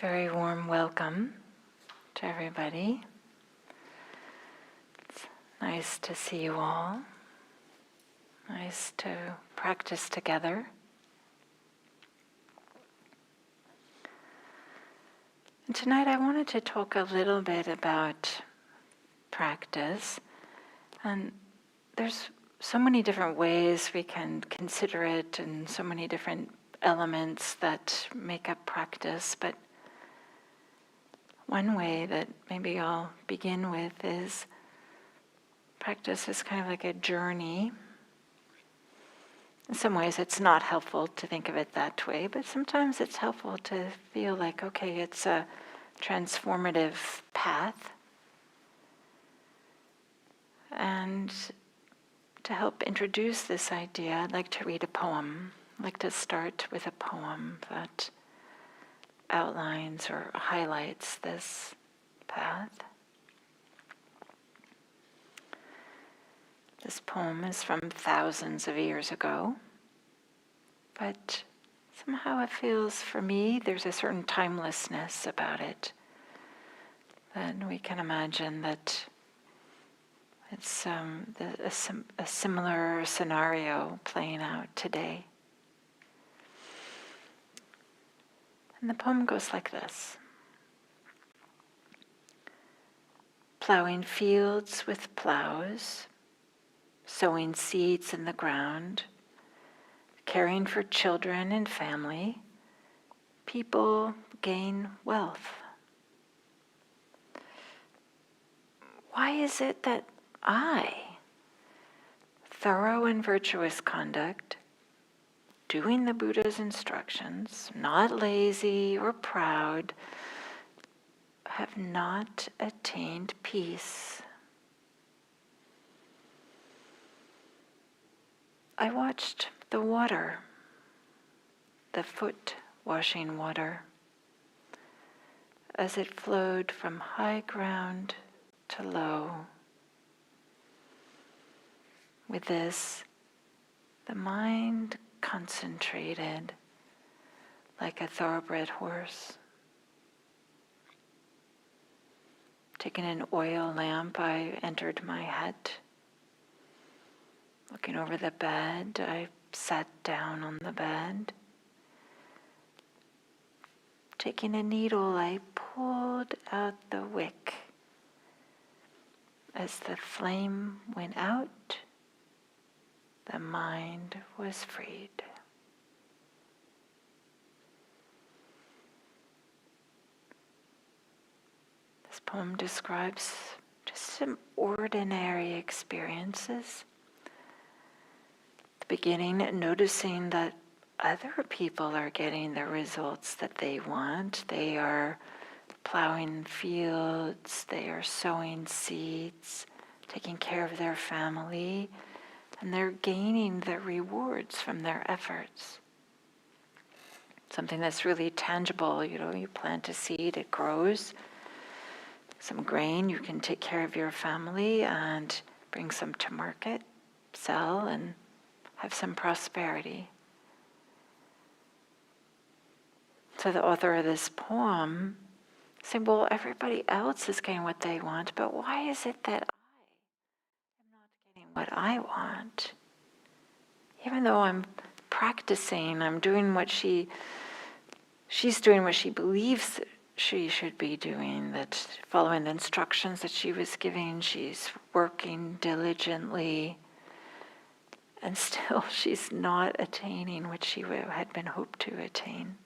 Very warm welcome to everybody. It's nice to see you all. Nice to practice together. And tonight I wanted to talk a little bit about practice. And there's so many different ways we can consider it and so many different elements that make up practice, but one way that maybe I'll begin with is practice is kind of like a journey. In some ways it's not helpful to think of it that way, but sometimes it's helpful to feel like, okay, it's a transformative path. And to help introduce this idea, I'd like to read a poem. I'd like to start with a poem that outlines or highlights this path. This poem is from thousands of years ago, but somehow it feels, for me, there's a certain timelessness about it. That we can imagine that it's a similar scenario playing out today. And the poem goes like this. Plowing fields with plows, sowing seeds in the ground, caring for children and family, people gain wealth. Why is it that I, thorough and virtuous conduct, doing the Buddha's instructions, not lazy or proud, have not attained peace? I watched the water, the foot washing water, as it flowed from high ground to low. With this, the mind concentrated like a thoroughbred horse. Taking an oil lamp, I entered my hut. Looking over the bed, I sat down on the bed. Taking a needle, I pulled out the wick. As the flame went out, the mind was freed. This poem describes just some ordinary experiences. At the beginning, noticing that other people are getting the results that they want. They are plowing fields, they are sowing seeds, taking care of their family, and they're gaining the rewards from their efforts. Something that's really tangible, you plant a seed, it grows. Some grain, you can take care of your family and bring some to market, sell, and have some prosperity. So the author of this poem saying, well, everybody else is getting what they want, but why is it that I am not getting what I want? Even though I'm practicing, I'm doing what she's doing what she believes she should be doing, that following the instructions that she was giving, she's working diligently, and still she's not attaining what she had been hoped to attain.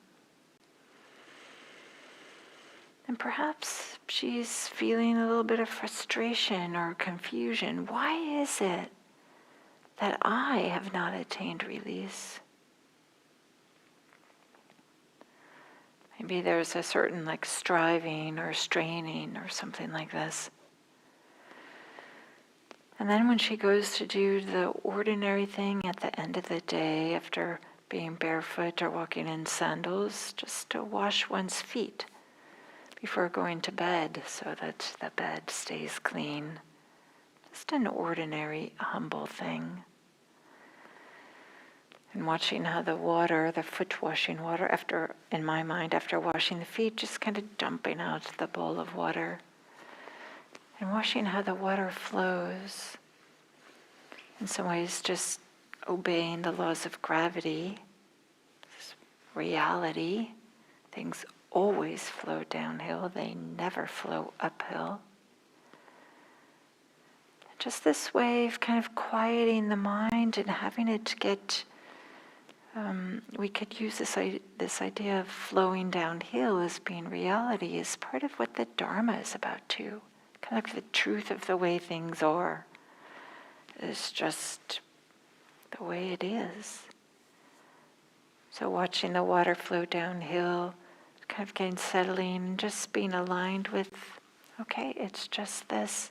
And perhaps she's feeling a little bit of frustration or confusion. Why is it that I have not attained release? Maybe there's a certain striving or straining or something like this. And then when she goes to do the ordinary thing at the end of the day, after being barefoot or walking in sandals, just to wash one's feet before going to bed so that the bed stays clean. Just an ordinary, humble thing. And watching how the water, the foot washing water, in my mind, after washing the feet, just kind of dumping out the bowl of water. And watching how the water flows. In some ways, just obeying the laws of gravity, reality. Things always flow downhill, they never flow uphill. Just this way of kind of quieting the mind and having it get, we could use this idea of flowing downhill as being reality is part of what the Dharma is about too. Kind of the truth of the way things are. It's just the way it is. So watching the water flow downhill, kind of getting settling, just being aligned with, okay, it's just this.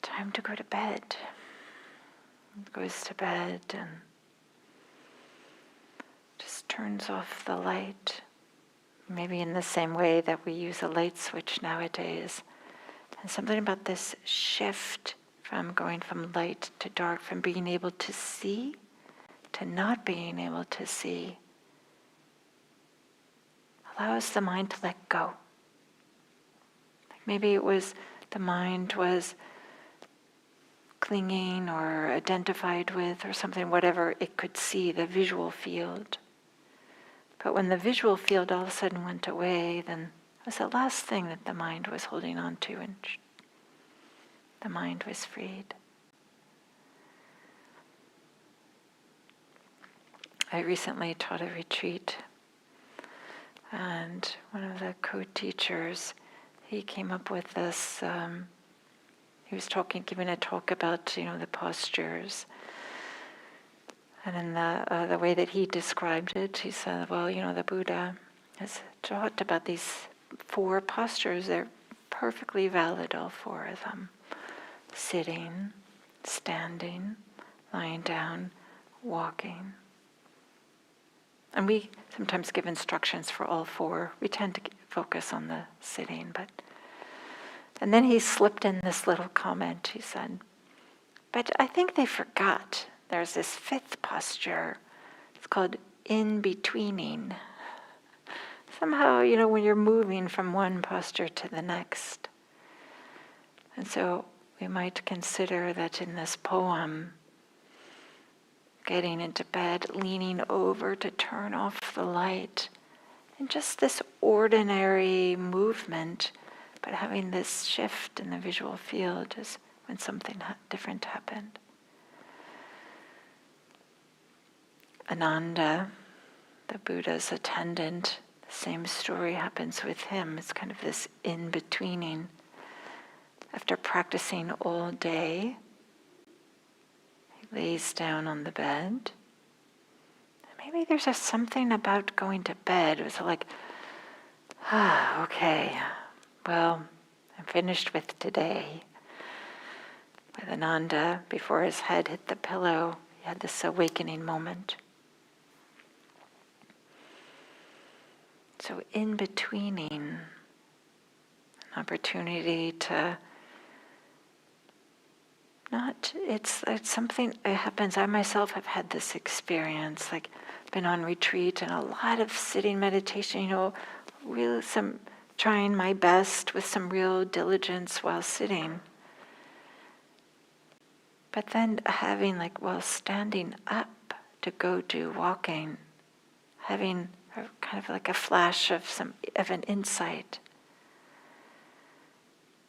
Time to go to bed. Goes to bed and just turns off the light. Maybe in the same way that we use a light switch nowadays. And something about this shift from going from light to dark, from being able to see to not being able to see, allows the mind to let go. Maybe it was the mind was clinging or identified with or something, whatever it could see, the visual field. But when the visual field all of a sudden went away, then it was the last thing that the mind was holding on to, and the mind was freed. I recently taught a retreat, and one of the co-teachers, he came up with this, he was giving a talk about, the postures. And in the way that he described it, he said, well, the Buddha has taught about these 4 postures. They're perfectly valid, all 4 of them. Sitting, standing, lying down, walking. And we sometimes give instructions for all 4. We tend to focus on the sitting, and then he slipped in this little comment. He said, but I think they forgot. There's this 5th posture. It's called in-betweening. Somehow, when you're moving from one posture to the next. And so we might consider that in this poem, getting into bed, leaning over to turn off the light, and just this ordinary movement, but having this shift in the visual field is when something different happened. Ananda, the Buddha's attendant, the same story happens with him. It's kind of this in-betweening. After practicing all day, he lays down on the bed. Maybe there's something about going to bed. It was like, okay, well, I'm finished with today. With Ananda, before his head hit the pillow, he had this awakening moment. So in-betweening, an opportunity to it's something that happens. I myself have had this experience, like been on retreat and a lot of sitting meditation, really trying my best with some real diligence while sitting. But then having while standing up to go do walking, having kind of like a flash of an insight.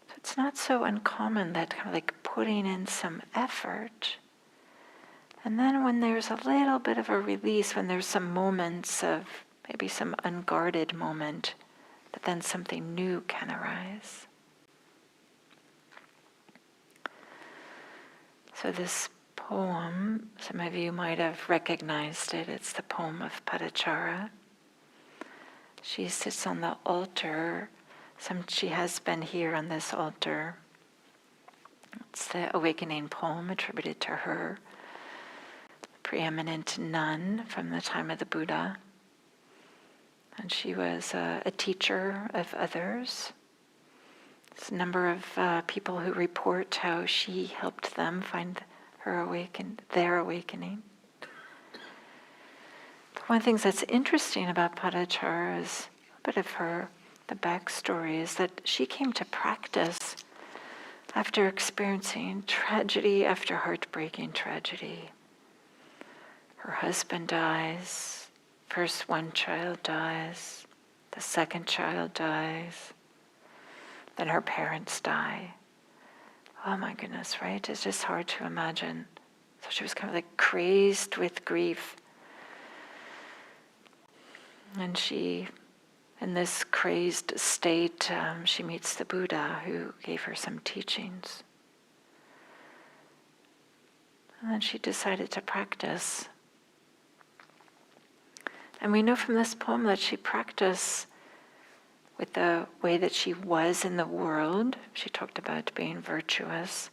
So it's not so uncommon that kind of putting in some effort. And then when there's a little bit of a release, when there's some moments of maybe some unguarded moment, that then something new can arise. So this poem, some of you might have recognized it. It's the poem of Padachara. She sits on the altar. She has been here on this altar. It's the awakening poem attributed to her, preeminent nun from the time of the Buddha. And she was a teacher of others. There's a number of people who report how she helped them find their awakening. One of the things that's interesting about Padachara is a bit of the backstory is that she came to practice after experiencing tragedy after heartbreaking tragedy. Her husband dies, first one child dies, the second child dies, then her parents die. Oh my goodness, right? It's just hard to imagine. So she was kind of like crazed with grief. And she, in this crazed state, she meets the Buddha who gave her some teachings. And then she decided to practice. And we know from this poem that she practiced with the way that she was in the world. She talked about being virtuous,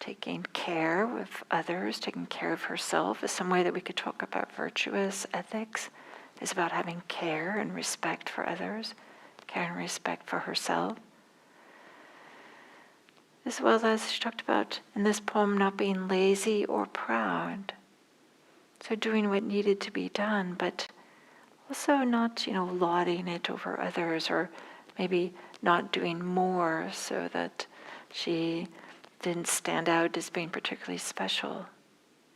taking care of others, taking care of herself is some way that we could talk about virtuous ethics. Is about having care and respect for others, care and respect for herself. As well as she talked about in this poem not being lazy or proud. So doing what needed to be done, but also not, lauding it over others, or maybe not doing more so that she didn't stand out as being particularly special.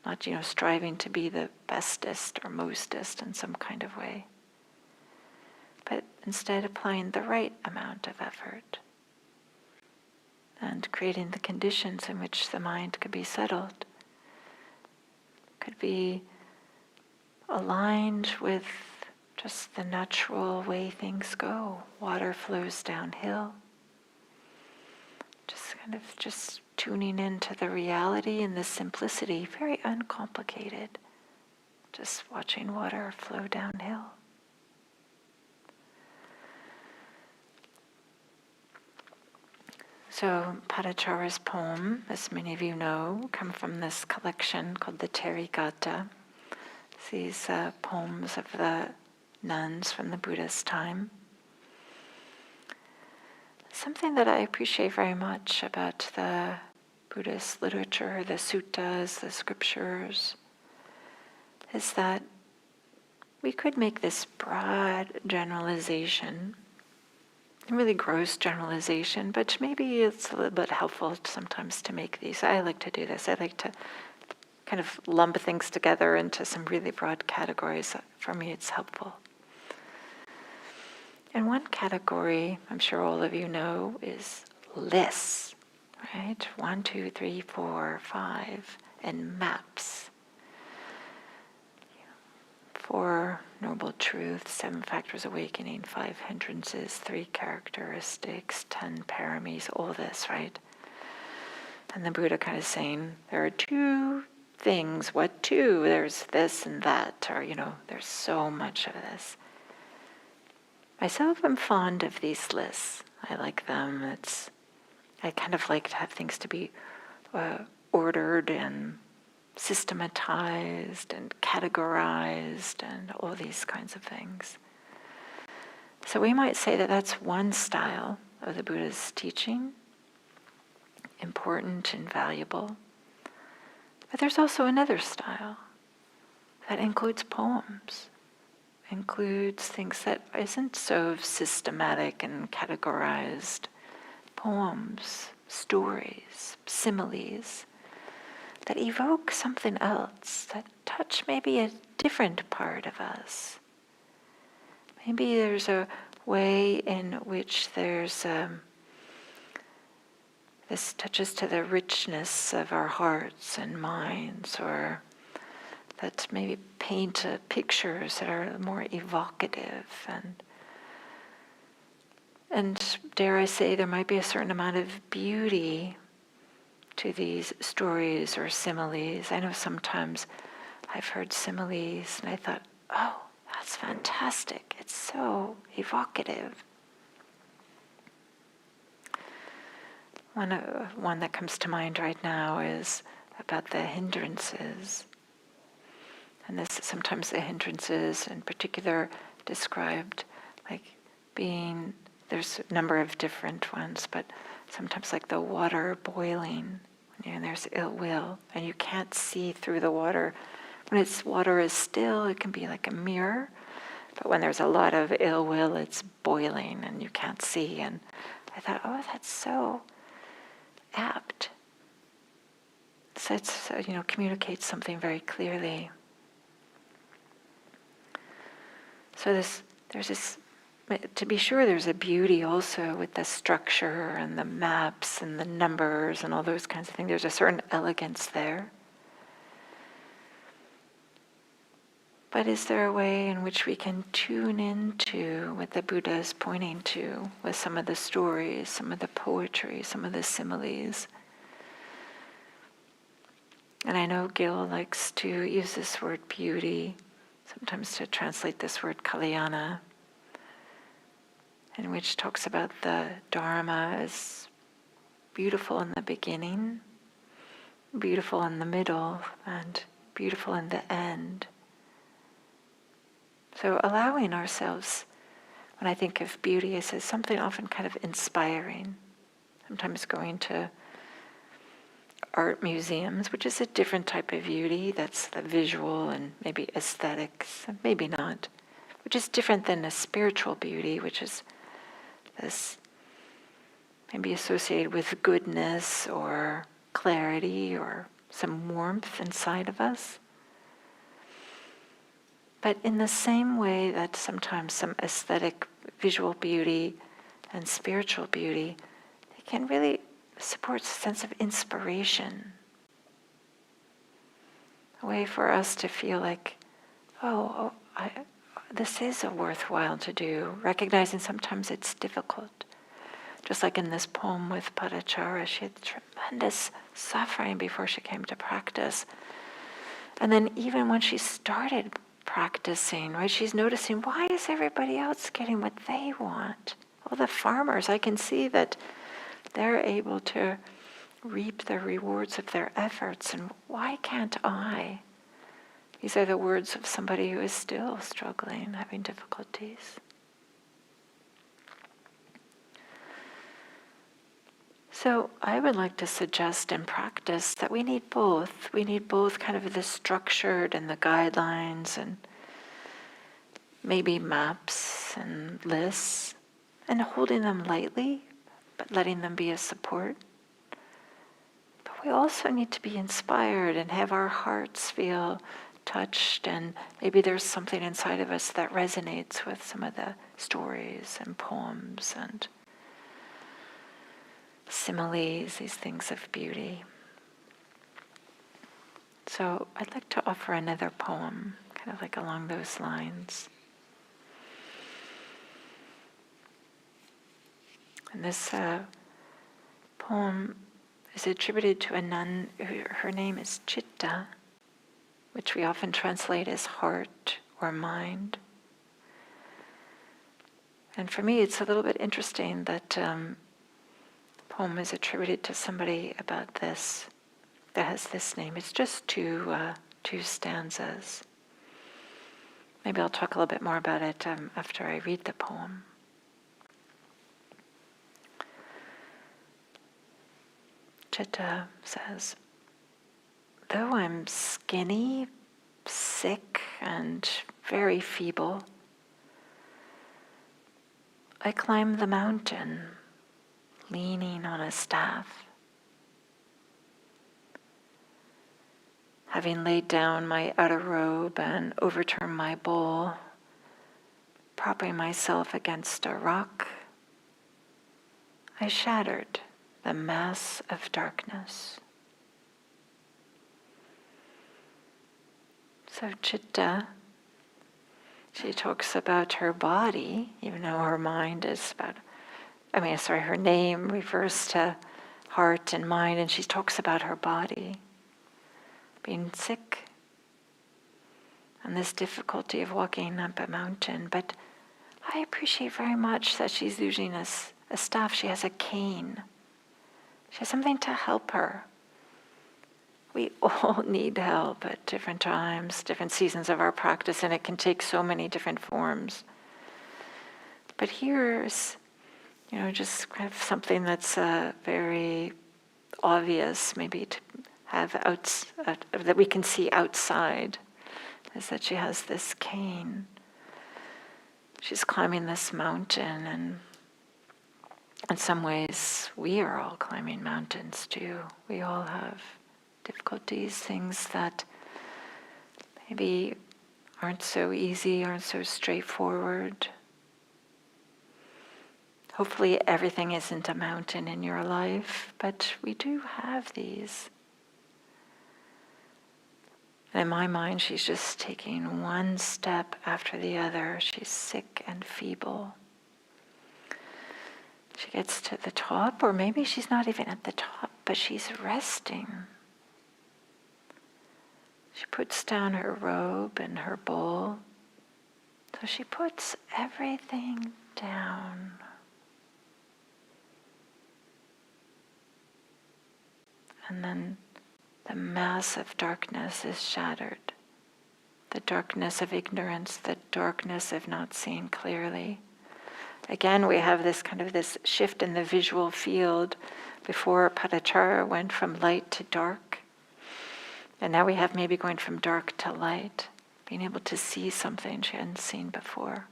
Not, striving to be the bestest or mostest in some kind of way. But instead applying the right amount of effort and creating the conditions in which the mind could be settled. Could be aligned with just the natural way things go. Water flows downhill. Just tuning into the reality and the simplicity, very uncomplicated. Just watching water flow downhill. So Padachara's poem, as many of you know, come from this collection called the Therigatha. These poems of the nuns from the Buddha's time. Something that I appreciate very much about the Buddhist literature, the suttas, the scriptures, is that we could make this broad generalization, a really gross generalization, but maybe it's a little bit helpful sometimes to make these. I like to do this. I like to kind of lump things together into some really broad categories. For me, it's helpful. And one category, I'm sure all of you know, is lists, right? 1, 2, 3, 4, 5, and maps. 4 noble truths, 7 factors awakening, 5 hindrances, 3 characteristics, 10 paramis, all this, right? And the Buddha kind of saying, there are 2 things. What 2? There's this and that, or, there's so much of this. Myself, I'm fond of these lists. I like them. I kind of like to have things to be ordered and systematized and categorized and all these kinds of things. So we might say that that's one style of the Buddha's teaching, important and valuable. But there's also another style that includes poems, includes things that isn't so systematic and categorized. Poems, stories, similes that evoke something else, that touch maybe a different part of us. Maybe there's a way in which there's this touches to the richness of our hearts and minds, or that maybe paint pictures that are more evocative, and dare I say there might be a certain amount of beauty to these stories or similes. I know sometimes I've heard similes and I thought, oh, that's fantastic. It's so evocative. One that comes to mind right now is about the hindrances. And this sometimes the hindrances in particular described like being, there's a number of different ones, but sometimes like the water boiling, there's ill will, and you can't see through the water When water is still, it can be like a mirror. But when there's a lot of ill will, it's boiling and you can't see. And I thought, oh, that's so apt. So it's, communicates something very clearly. So there's this, to be sure, there's a beauty also with the structure and the maps and the numbers and all those kinds of things. There's a certain elegance there. But is there a way in which we can tune into what the Buddha is pointing to with some of the stories, some of the poetry, some of the similes? And I know Gil likes to use this word beauty, sometimes to translate this word kalyana, in which talks about the Dharma as beautiful in the beginning, beautiful in the middle, and beautiful in the end. So allowing ourselves, when I think of beauty, as something often kind of inspiring. Sometimes going to art museums, which is a different type of beauty, that's the visual and maybe aesthetics, maybe not, which is different than a spiritual beauty, which is this maybe associated with goodness or clarity or some warmth inside of us. But in the same way that sometimes some aesthetic visual beauty and spiritual beauty, they can really support a sense of inspiration. A way for us to feel like, this is a worthwhile to do, recognizing sometimes it's difficult. Just like in this poem with Padachara, she had tremendous suffering before she came to practice. And then even when she started practicing, right, she's noticing, why is everybody else getting what they want? All the farmers, I can see that they're able to reap the rewards of their efforts, and why can't I? These are the words of somebody who is still struggling, having difficulties. So I would like to suggest in practice that we need both. We need both kind of the structured and the guidelines and maybe maps and lists, and holding them lightly, but letting them be a support. But we also need to be inspired and have our hearts feel touched, and maybe there's something inside of us that resonates with some of the stories and poems and similes, these things of beauty. So I'd like to offer another poem, kind of like along those lines. And this poem is attributed to a nun. Her name is Chitta, which we often translate as heart or mind. And for me, it's a little bit interesting that the poem is attributed to somebody about this, that has this name. It's just two stanzas. Maybe I'll talk a little bit more about it after I read the poem. Chitta says, though I'm skinny, sick, and very feeble, I climb the mountain, leaning on a staff. Having laid down my outer robe and overturned my bowl, propping myself against a rock, I shattered the mass of darkness. So Chitta, she talks about her body, even though her mind is about, her name refers to heart and mind, and she talks about her body being sick and this difficulty of walking up a mountain. But I appreciate very much that she's using a staff. She has a cane. She has something to help her. We all need help at different times, different seasons of our practice, and it can take so many different forms. But here's, just kind of something that's very obvious, maybe to have that we can see outside. is that she has this cane. She's climbing this mountain, and in some ways, we are all climbing mountains too. We all have difficulties, things that maybe aren't so easy, aren't so straightforward. Hopefully everything isn't a mountain in your life, but we do have these. And in my mind, she's just taking one step after the other. She's sick and feeble. She gets to the top, or maybe she's not even at the top, but she's resting. She puts down her robe and her bowl. So she puts everything down. And then the mass of darkness is shattered. The darkness of ignorance, the darkness of not seeing clearly. Again, we have this shift in the visual field. Before, Padachara went from light to dark. And now we have maybe going from dark to light, being able to see something she hadn't seen before.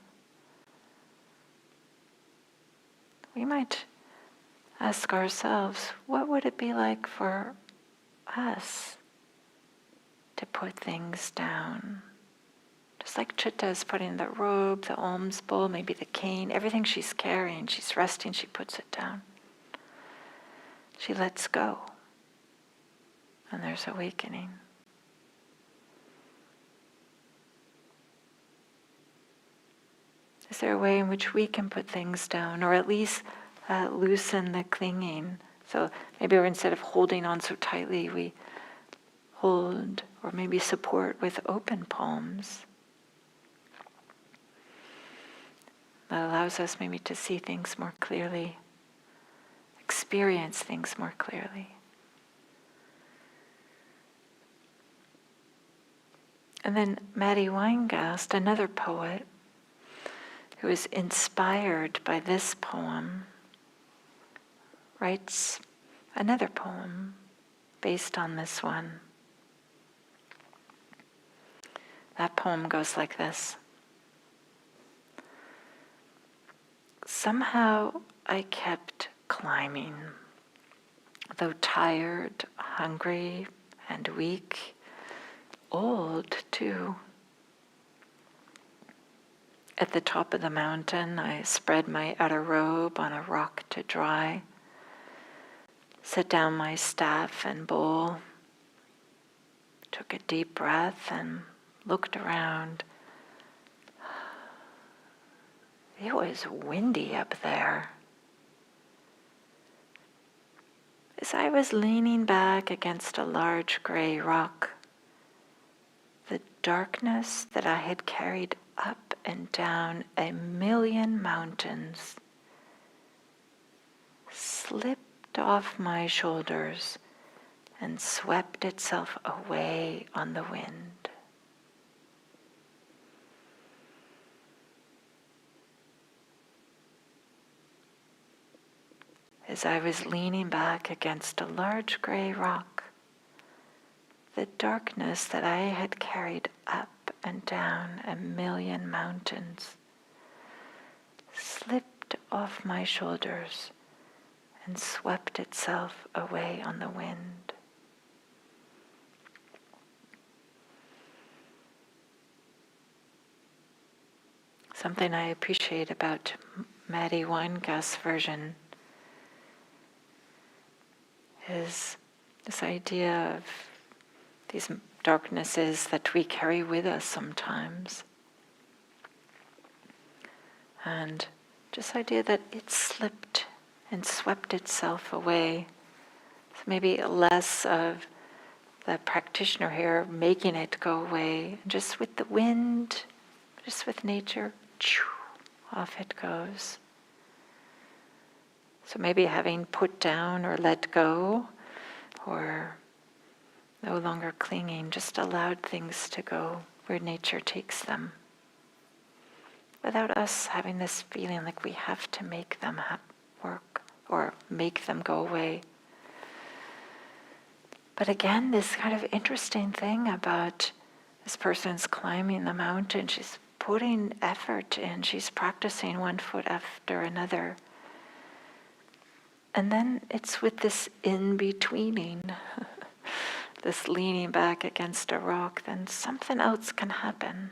We might ask ourselves, what would it be like for us to put things down? Just like Chitta is putting the robe, the alms bowl, maybe the cane, everything she's carrying, she's resting, she puts it down. She lets go. And there's awakening. Is there a way in which we can put things down, or at least loosen the clinging? So maybe instead of holding on so tightly, we hold or maybe support with open palms. That allows us maybe to see things more clearly, experience things more clearly. And then Maddie Weingast, another poet, who is inspired by this poem, writes another poem based on this one. That poem goes like this. Somehow I kept climbing, though tired, hungry, and weak, old too. At the top of the mountain, I spread my outer robe on a rock to dry, set down my staff and bowl, took a deep breath and looked around. It was windy up there. As I was leaning back against a large gray rock, the darkness that I had carried up and down 1,000,000 mountains slipped off my shoulders and swept itself away on the wind. As I was leaning back against a large gray rock, the darkness that I had carried up and down 1,000,000 mountains slipped off my shoulders and swept itself away on the wind. Something I appreciate about Maddie Weingast's version is this idea of these darknesses that we carry with us sometimes. And just idea that it slipped and swept itself away. So maybe less of the practitioner here making it go away, and just with the wind, just with nature, off it goes. So maybe having put down or let go, or no longer clinging, just allowed things to go where nature takes them, without us having this feeling like we have to make them work or make them go away. But again, this kind of interesting thing about This person's climbing the mountain, she's putting effort in, she's practicing one foot after another. And then it's with this in-betweening, this leaning back against a rock, then something else can happen.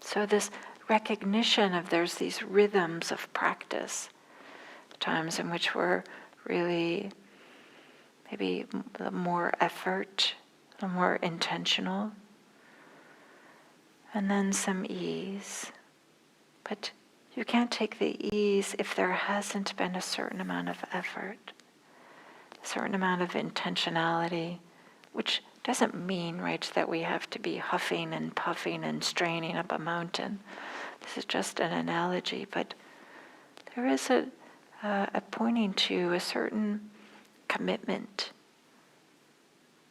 So this recognition of there's these rhythms of practice, times in which we're really maybe more effort, more intentional, and then some ease. But you can't take the ease if there hasn't been a certain amount of effort, a certain amount of intentionality, which doesn't mean, right, that we have to be huffing and puffing and straining up a mountain. This is just an analogy, but there is a pointing to a certain commitment,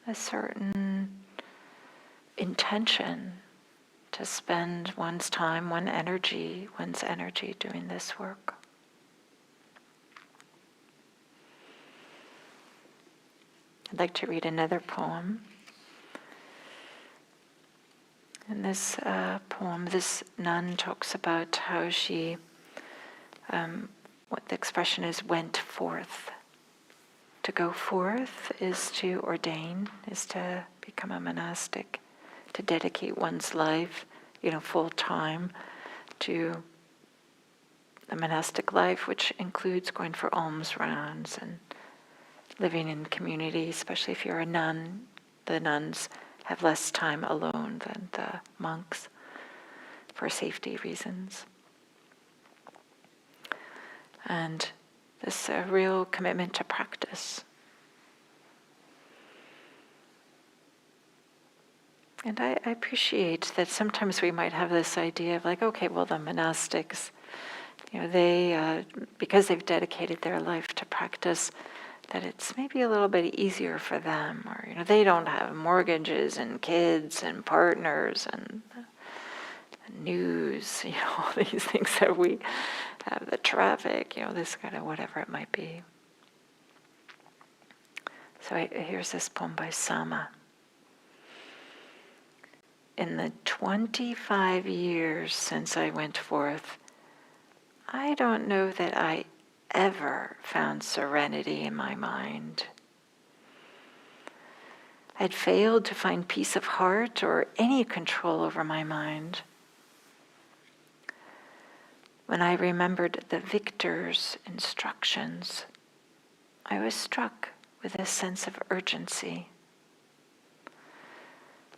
a certain intention to spend one's time, one's energy doing this work. I'd like to read another poem. In this poem, this nun talks about how she, what the expression is, went forth. To go forth is to ordain, is to become a monastic, to dedicate one's life, full time to the monastic life, which includes going for alms rounds and living in community, especially if you're a nun. The nuns have less time alone than the monks for safety reasons. And this real commitment to practice. And I appreciate that sometimes we might have this idea of like, okay, well, the monastics, they, because they've dedicated their life to practice, that it's maybe a little bit easier for them, or, they don't have mortgages and kids and partners and news, all these things that we have, the traffic, this kind of whatever it might be. So here's this poem by Sama. In the 25 years since I went forth, I don't know that I ever found serenity in my mind. I'd failed to find peace of heart or any control over my mind. When I remembered the victor's instructions, I was struck with a sense of urgency.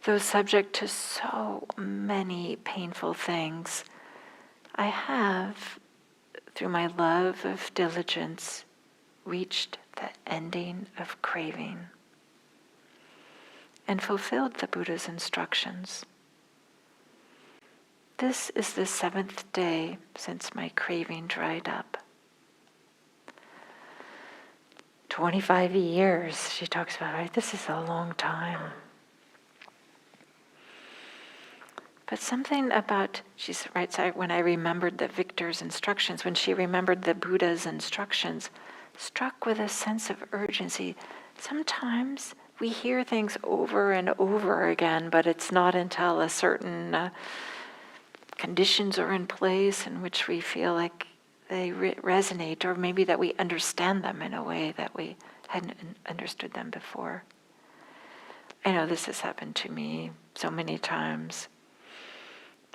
Though subject to so many painful things, I have, through my love of diligence, reached the ending of craving and fulfilled the Buddha's instructions. This is the 7th day since my craving dried up. 25 years, she talks about, right? This is a long time. But something about, she writes, when I remembered the victor's instructions, when she remembered the Buddha's instructions, struck with a sense of urgency. Sometimes we hear things over and over again, but it's not until a certain conditions are in place in which we feel like they resonate, or maybe that we understand them in a way that we hadn't understood them before. I know this has happened to me so many times,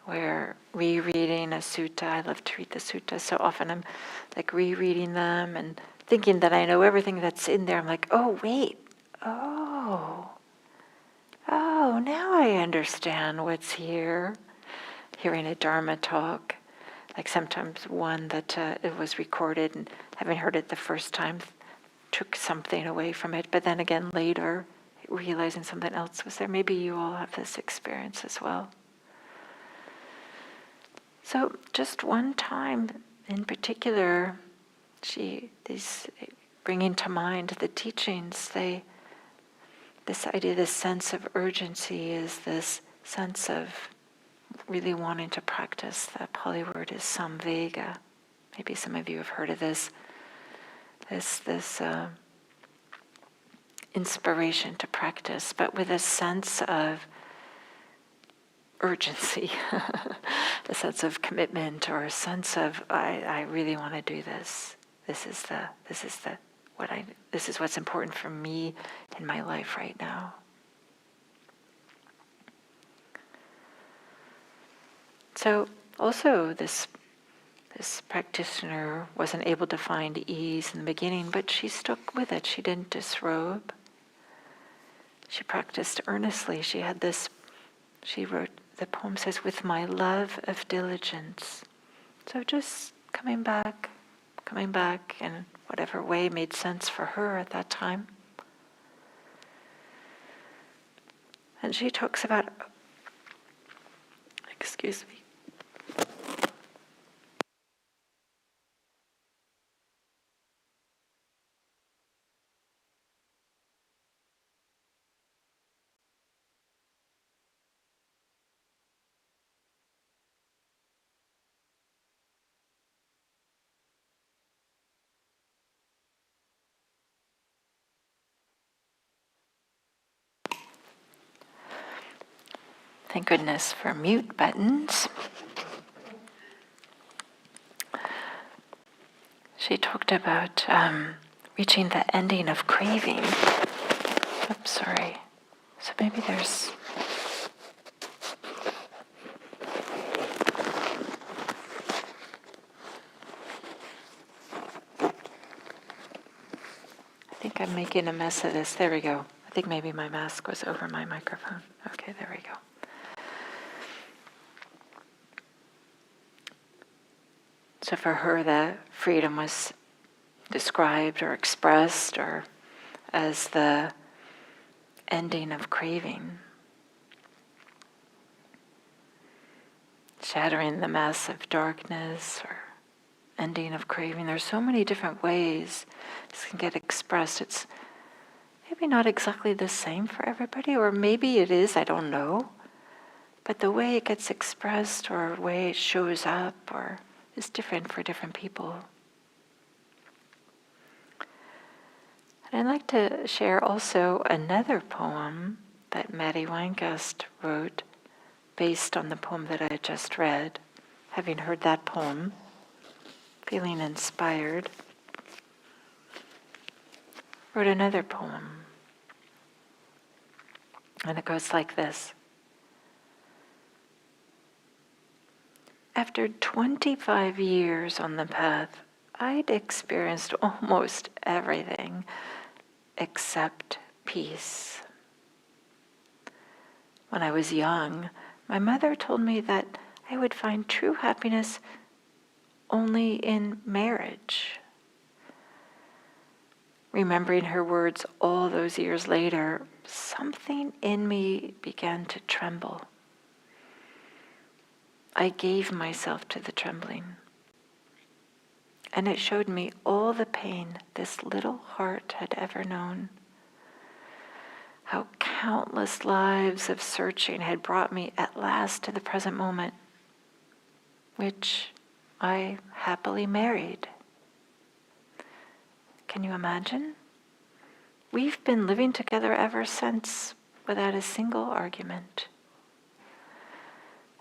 where rereading a sutta, I love to read the suttas, so often I'm like rereading them and thinking that I know everything that's in there. I'm like, oh, wait, oh, now I understand what's here. Hearing a Dharma talk, like sometimes one that it was recorded and having heard it the first time took something away from it, but then again later realizing something else was there. Maybe you all have this experience as well. So just one time in particular, bringing to mind the teachings, this idea, this sense of urgency is this sense of really wanting to practice. The Pali word is samvega. Maybe some of you have heard of this inspiration to practice, but with a sense of urgency, a sense of commitment, or a sense of I really want to do this. This is what's important for me in my life right now. So also this practitioner wasn't able to find ease in the beginning, but she stuck with it. She didn't disrobe. She practiced earnestly. She wrote, the poem says, with my love of diligence. So just coming back in whatever way made sense for her at that time. And she talks about, excuse me. Thank goodness for mute buttons. She talked about reaching the ending of craving. Oops, sorry. So maybe there's... I think I'm making a mess of this. There we go. I think maybe my mask was over my microphone. Okay, there we go. So for her, the freedom was described or expressed or as the ending of craving, shattering the mass of darkness or ending of craving. There's so many different ways this can get expressed. It's maybe not exactly the same for everybody, or maybe it is, I don't know. But the way it gets expressed or the way it shows up or is different for different people. And I'd like to share also another poem that Maddie Weingast wrote based on the poem that I just read. Having heard that poem, feeling inspired, wrote another poem. And it goes like this. After 25 years on the path, I'd experienced almost everything except peace. When I was young, my mother told me that I would find true happiness only in marriage. Remembering her words all those years later, something in me began to tremble. I gave myself to the trembling. And it showed me all the pain this little heart had ever known. How countless lives of searching had brought me at last to the present moment, which I happily married. Can you imagine? We've been living together ever since without a single argument.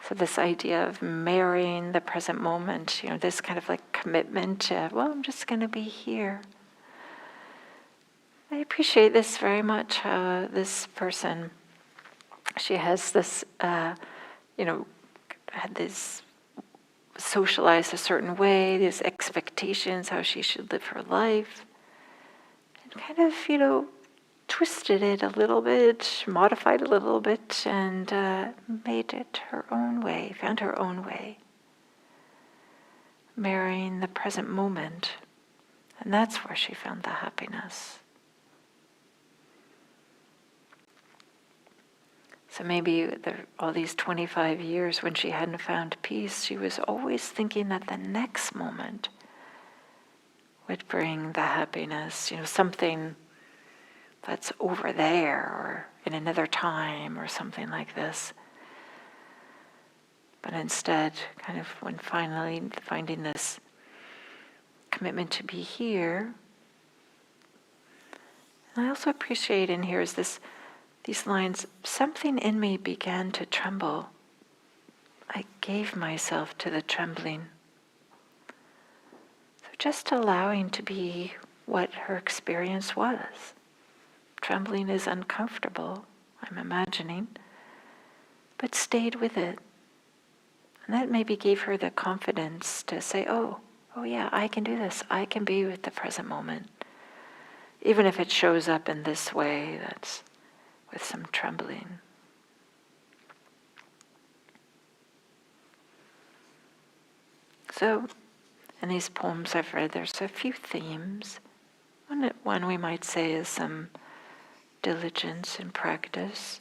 So this idea of marrying the present moment, this kind of like commitment to, well, I'm just going to be here. I appreciate this very much, how this person, she has this, had this socialized a certain way, these expectations, how she should live her life, and kind of, twisted it a little bit, modified it a little bit, and made it her own way, found her own way. Marrying the present moment. And that's where she found the happiness. So maybe all these 25 years when she hadn't found peace, she was always thinking that the next moment would bring the happiness, something that's over there or in another time or something like this. But instead, kind of when finally finding this commitment to be here, And I also appreciate in here is these lines, something in me began to tremble. I gave myself to the trembling. So just allowing to be what her experience was. Trembling is uncomfortable, I'm imagining, but stayed with it. And that maybe gave her the confidence to say, oh yeah, I can do this. I can be with the present moment. Even if it shows up in this way, that's with some trembling. So, in these poems I've read, there's a few themes. One we might say is some diligence in practice,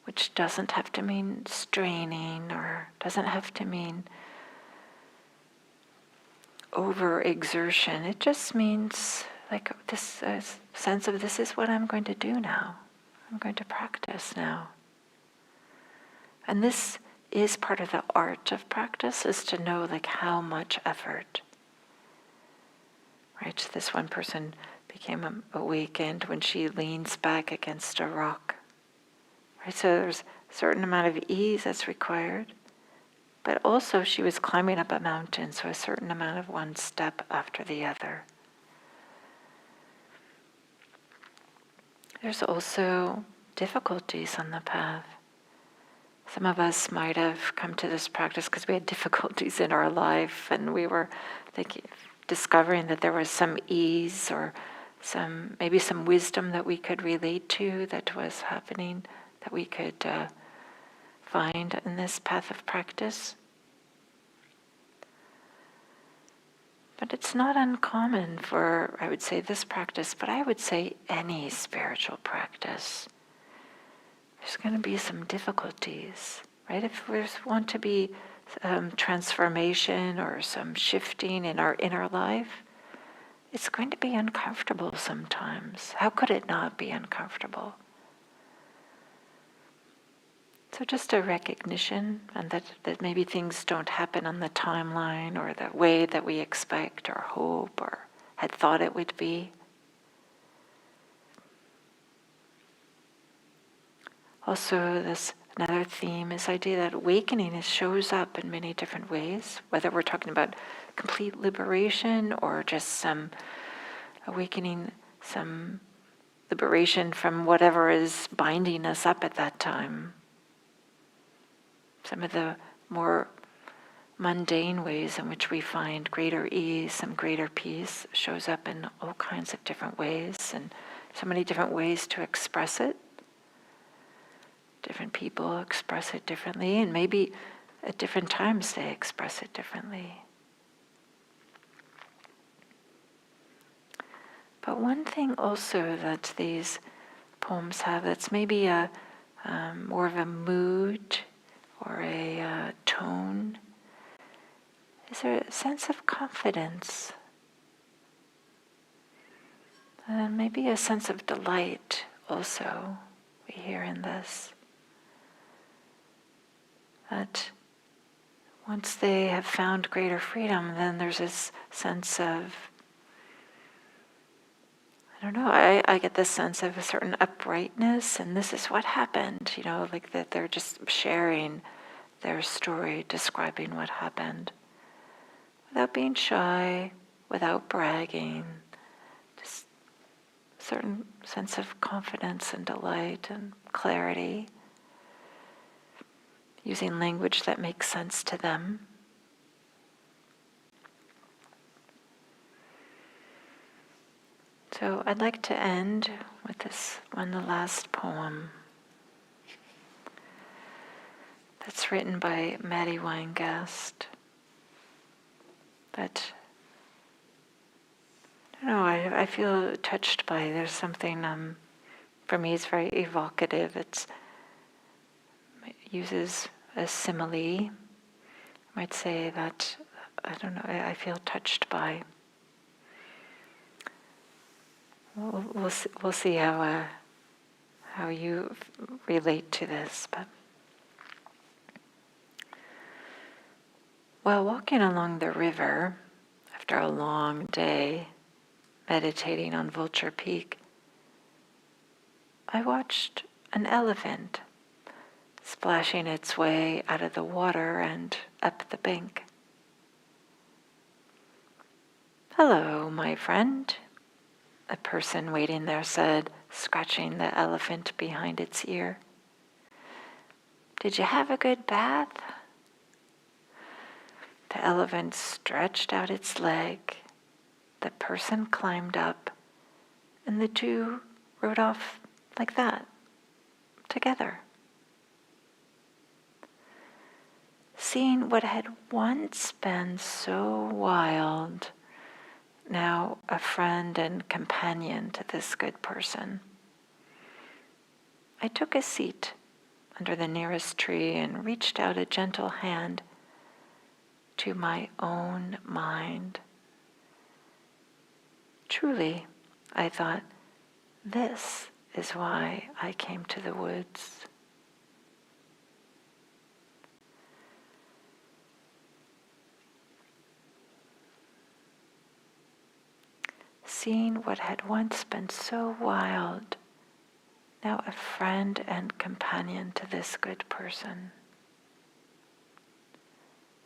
which doesn't have to mean straining or doesn't have to mean overexertion. It just means like this sense of this is what I'm going to do now. I'm going to practice now. And this is part of the art of practice, is to know like how much effort. Right? This one person became awakened when she leans back against a rock. Right? So there's a certain amount of ease that's required. But also she was climbing up a mountain, so a certain amount of one step after the other. There's also difficulties on the path. Some of us might have come to this practice because we had difficulties in our life and we were discovering that there was some ease or maybe some wisdom that we could relate to that was happening, that we could find in this path of practice. But it's not uncommon for, I would say, this practice, but I would say any spiritual practice. There's going to be some difficulties, right? If we want to be transformation or some shifting in our inner life, it's going to be uncomfortable sometimes. How could it not be uncomfortable? So just a recognition, and that maybe things don't happen on the timeline or the way that we expect or hope or had thought it would be. Also, another theme is the idea that awakening shows up in many different ways, whether we're talking about complete liberation or just some awakening, some liberation from whatever is binding us up at that time. Some of the more mundane ways in which we find greater ease, some greater peace, shows up in all kinds of different ways and so many different ways to express it. Different people express it differently, and maybe at different times they express it differently. But one thing also that these poems have that's maybe a more of a mood or a tone is a sense of confidence. And maybe a sense of delight also we hear in this. That once they have found greater freedom, then there's this sense of, I don't know, I get this sense of a certain uprightness, and this is what happened, like that they're just sharing their story, describing what happened. Without being shy, without bragging, just a certain sense of confidence and delight and clarity. Using language that makes sense to them. So I'd like to end with this one, the last poem that's written by Maddie Weingast. That, I don't know, I feel touched by. There's something, for me, it's very evocative. It uses a simile. I might say that, I don't know, I feel touched by. We'll see how you relate to this. But while walking along the river after a long day, meditating on Vulture Peak, I watched an elephant splashing its way out of the water and up the bank. "Hello, my friend," a person waiting there said, scratching the elephant behind its ear. "Did you have a good bath?" The elephant stretched out its leg. The person climbed up, and the two rode off like that, together. Seeing what had once been so wild, now a friend and companion to this good person, I took a seat under the nearest tree and reached out a gentle hand to my own mind. Truly, I thought, this is why I came to the woods. Seeing what had once been so wild, now a friend and companion to this good person.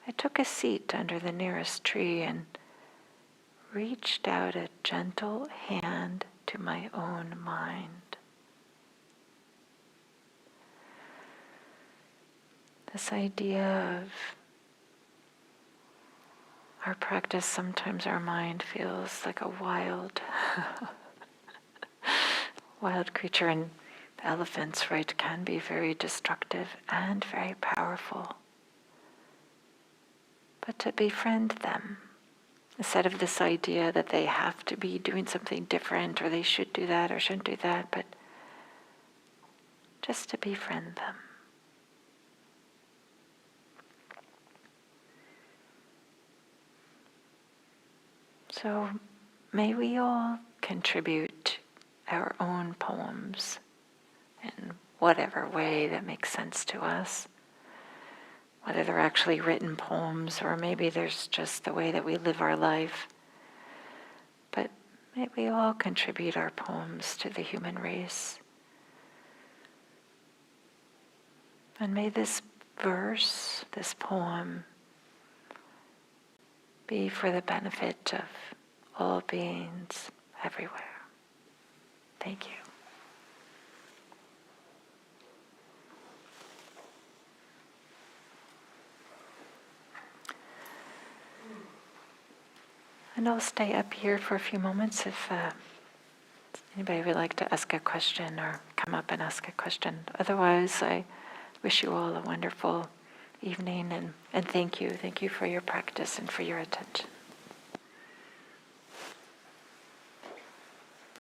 I took a seat under the nearest tree and reached out a gentle hand to my own mind. This idea of our practice, sometimes our mind feels like a wild creature, and elephants, right, can be very destructive and very powerful. But to befriend them, instead of this idea that they have to be doing something different, or they should do that or shouldn't do that, but just to befriend them. So may we all contribute our own poems in whatever way that makes sense to us. Whether they're actually written poems, or maybe there's just the way that we live our life. But may we all contribute our poems to the human race. And may this verse, this poem, be for the benefit of all beings everywhere. Thank you. And I'll stay up here for a few moments if anybody would like to ask a question or come up and ask a question. Otherwise, I wish you all a wonderful evening, and thank you. Thank you for your practice and for your attention.